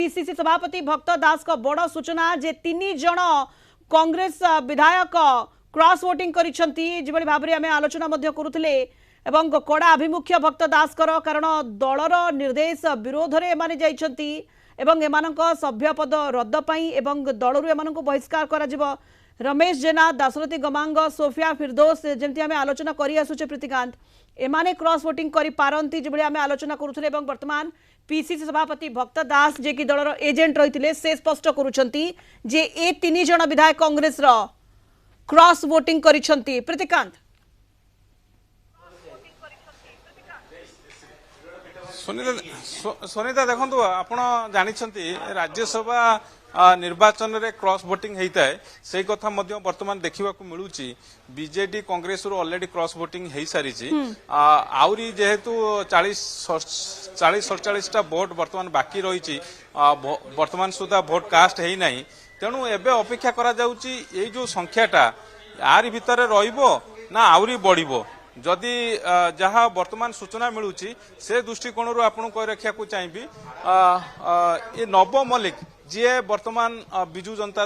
PCC सभापति भक्त दास को बड़ सूचना जे 3 जन कांग्रेस विधायक क्रॉस वोटिंग करी भाव में आम आलोचना करुले एवं कड़ा आभिमुख्य भक्त दास कारण दलर निर्देश विरोध में एमाने जाइछंती एवं एमानक सभ्य पद रद्द पाई एवं दलरू एमानक बहिष्कार करा रमेश जेना दाशरथी गमांग सोफिया फिरदोस जमती आम आलोचना करी आसुचे प्रीतिकांत एमाने क्रॉस वोटिंग करी पारंती जिबळे आम आलोचना करुथले एवं वर्तमान पीसीसी सभापति भक्त दास जे कि दलर एजेंट रहिथिले से स्पष्ट करूछंती जे ए 3 जन विधायक कांग्रेस रो क्रॉस वोटिंग करिछंती प्रीतिकांत सुनीता देखो आप जानी राज्यसभा निर्वाचन रे क्रॉस वोटिंग होता है से कथा वर्तमान देखा मिलूँ BJD Congress already cross voting हो सारी आउरी जेहेतु 40-47 भोट वर्तमान बाकी रही वर्तमान सुधा भोट कास्ट है ना तेणु एबे अपेक्षा करा जाउची ये जो संख्याटा यार भितर रहिबो ना आउरी बढ़िबो जदि जहाँ वर्तमान सूचना मिलूँ से दृष्टिकोण रू आपन कह रखा चाहिए ये नव मल्लिक जी वर्तमान बिजु जनता